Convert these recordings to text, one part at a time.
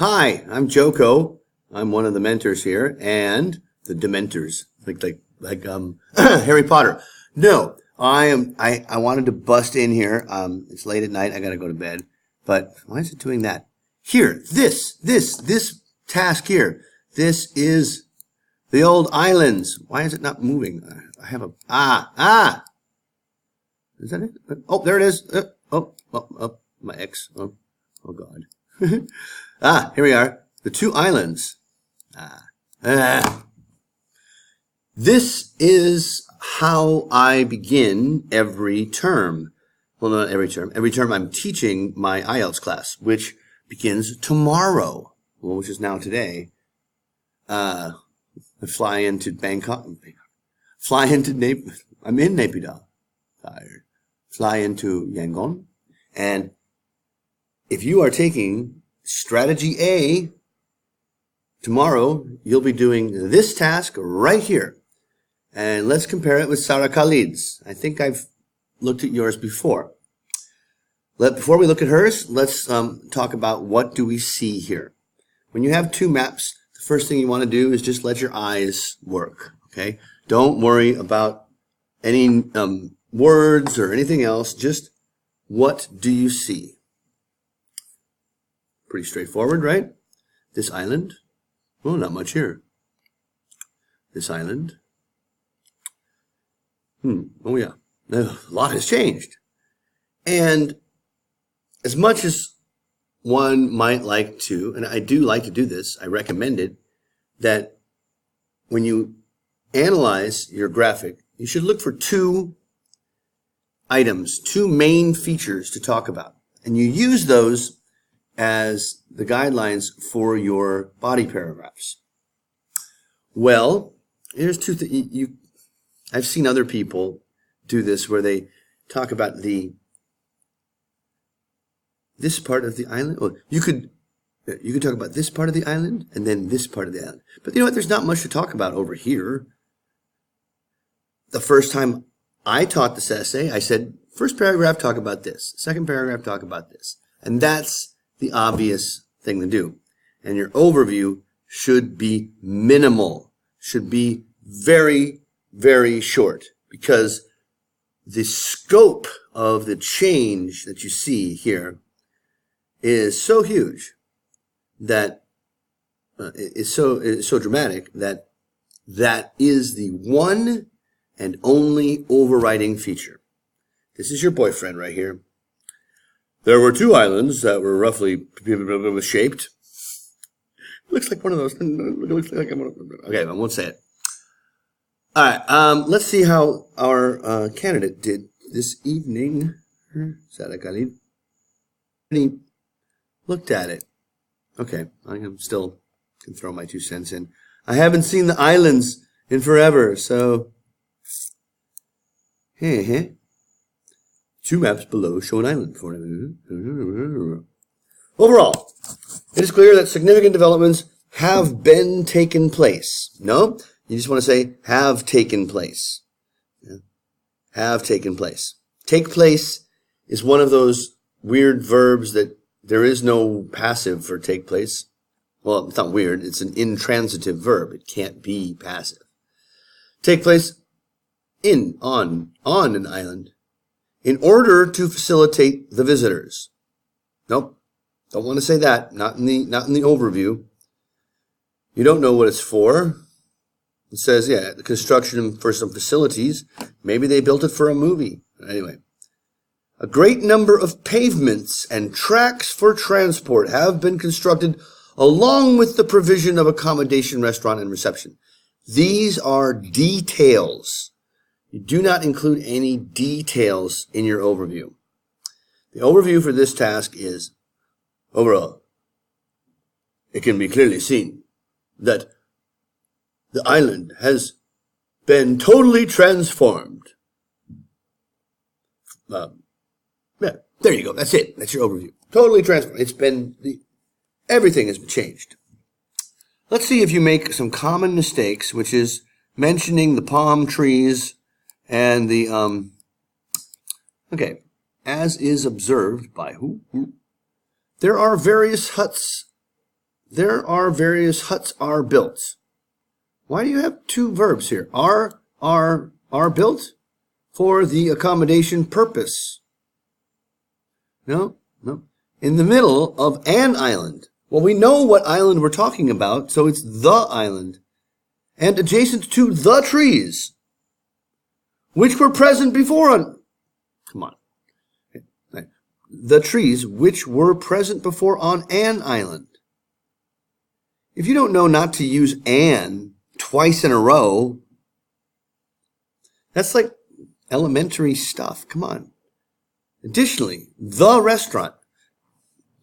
Hi, I'm Joko. I'm one of the mentors here, and the Dementors, like Harry Potter. No, I wanted to bust in here. It's late at night. I gotta go to bed. But why is it doing that? Here, this task here. This is the old islands. Why is it not moving? I have a Is that it? Oh, there it is. My X. Oh God. Here we are. The two islands. This is how I begin every term. Well, not every term. Every term I'm teaching my IELTS class, which begins tomorrow. Well, which is now today. I fly into Bangkok. Fly into I'm in Naypyidaw. Tired. Fly into Yangon. And if you are taking strategy A, tomorrow you'll be doing this task right here. And let's compare it with Sarah Khalid's. I think I've looked at yours before. Before we look at hers, let's talk about what do we see here. When you have two maps, the first thing you want to do is just let your eyes work. Okay? Don't worry about any words or anything else. Just what do you see? Pretty straightforward, right? This island. Oh, not much here. This island. Oh yeah. A lot has changed. And as much as one might like to, and I do like to do this, I recommend it, that when you analyze your graphic, you should look for two items, two main features to talk about. And you use those as the guidelines for your body paragraphs. Well, here's two things. I've seen other people do this where they talk about this part of the island. Well, you could talk about this part of the island and then this part of the island. But you know what? There's not much to talk about over here. The first time I taught this essay, I said, first paragraph, talk about this. Second paragraph, talk about this. And that's the obvious thing to do. And your overview should be minimal, should be very, very short, because the scope of the change that you see here is so huge that it's so dramatic that that is the one and only overriding feature. This is your boyfriend right here. There were two islands that were roughly shaped. Looks like one of those. Okay, I won't say it. All right, let's see how our candidate did this evening. Sarah Khalid. And he looked at it. Okay, I can still throw my 2 cents in. I haven't seen the islands in forever, so. Two maps below show an island. Overall, it is clear that significant developments have been taken place. No? You just want to say, have taken place. Yeah. Have taken place. Take place is one of those weird verbs that there is no passive for take place. Well, it's not weird. It's an intransitive verb. It can't be passive. Take place on an island in order to facilitate the visitors. Nope. Don't want to say that. Not in the overview. You don't know what it's for. It says, yeah, the construction for some facilities. Maybe they built it for a movie. Anyway. A great number of pavements and tracks for transport have been constructed along with the provision of accommodation, restaurant, and reception. These are details. You do not include any details in your overview. The overview for this task is, overall, it can be clearly seen that the island has been totally transformed. Yeah, there you go. That's it. That's your overview. Totally transformed. Everything has been changed. Let's see if you make some common mistakes, which is mentioning the palm trees and the, okay, as is observed by who? There are various huts there are various huts are built. Why do you have two verbs here? Are built for the accommodation purpose. No. In the middle of an island. Well, we know what island we're talking about, so it's the island. And adjacent to the trees, which were present before on... Come on. The trees which were present before on an island. If you don't know not to use an twice in a row, that's like elementary stuff. Come on. Additionally, the restaurant.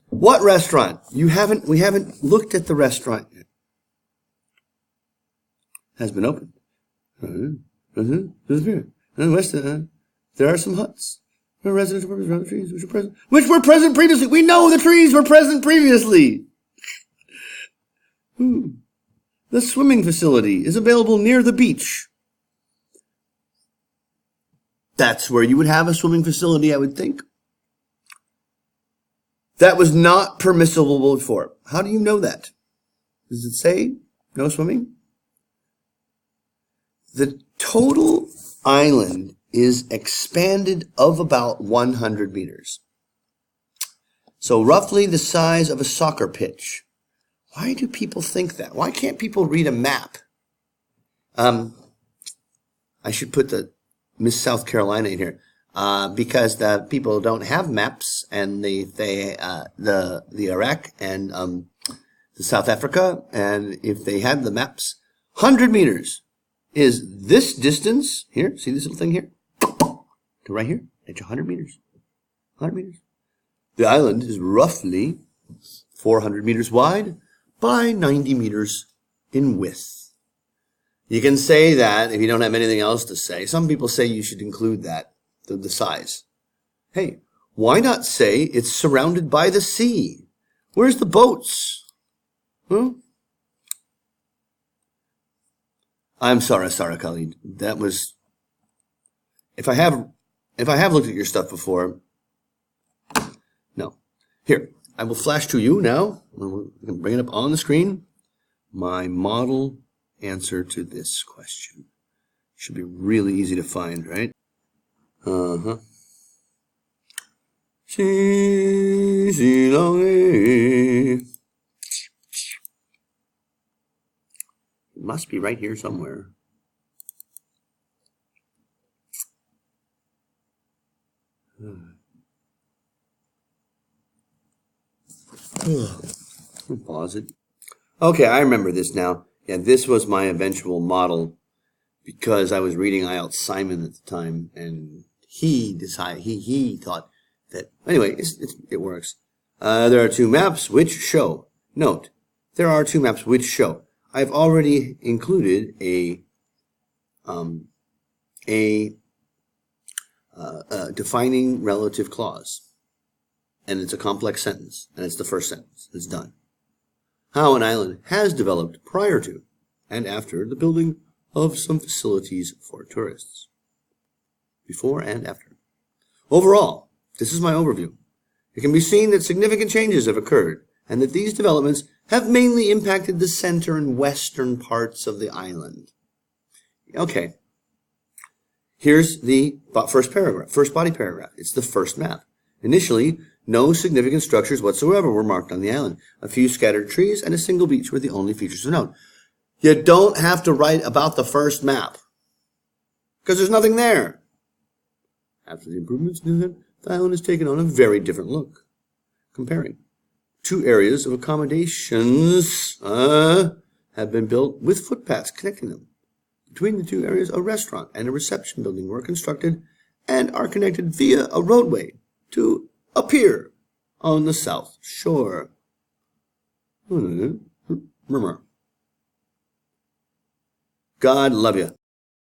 What restaurant? We haven't looked at the restaurant yet. Has been opened. There are some huts. There are residential purposes around the trees which were present previously. We know the trees were present previously. The swimming facility is available near the beach. That's where you would have a swimming facility, I would think. That was not permissible before. How do you know that? Does it say no swimming? The total island is expanded of about 100 meters. So roughly the size of a soccer pitch. Why do people think that? Why can't people read a map? I should put the Miss South Carolina in here because the people don't have maps, and the Iraq and the South Africa, and if they had the maps, 100 meters is this distance here. See this little thing here? To right here, it's 100 meters. 100 meters. The island is roughly 400 meters wide by 90 meters in width. You can say that if you don't have anything else to say. Some people say you should include that, the size. Hey, why not say it's surrounded by the sea? Where's the boats? Huh? I'm sorry, Khalid. That was... If I have looked at your stuff before... No. Here, I will flash to you now. I'm going to bring it up on the screen. My model answer to this question. Should be really easy to find, right? It must be right here somewhere. Pause it. Okay, I remember this now. Yeah, this was my eventual model because I was reading IELTS Simon at the time, and he decided he thought that anyway it works. There are two maps which show. Note, there are two maps which show. I've already included a defining relative clause, and it's a complex sentence, and it's the first sentence. It's done. How an island has developed prior to and after the building of some facilities for tourists. Before and after. Overall, this is my overview. It can be seen that significant changes have occurred, and that these developments have mainly impacted the center and western parts of the island. Okay. Here's the first paragraph, first body paragraph. It's the first map. Initially, no significant structures whatsoever were marked on the island. A few scattered trees and a single beach were the only features of note. You don't have to write about the first map, because there's nothing there. After the improvements, the island has taken on a very different look. Comparing. Two areas of accommodations have been built with footpaths connecting them. Between the two areas, a restaurant and a reception building were constructed and are connected via a roadway to a pier on the south shore. God love you.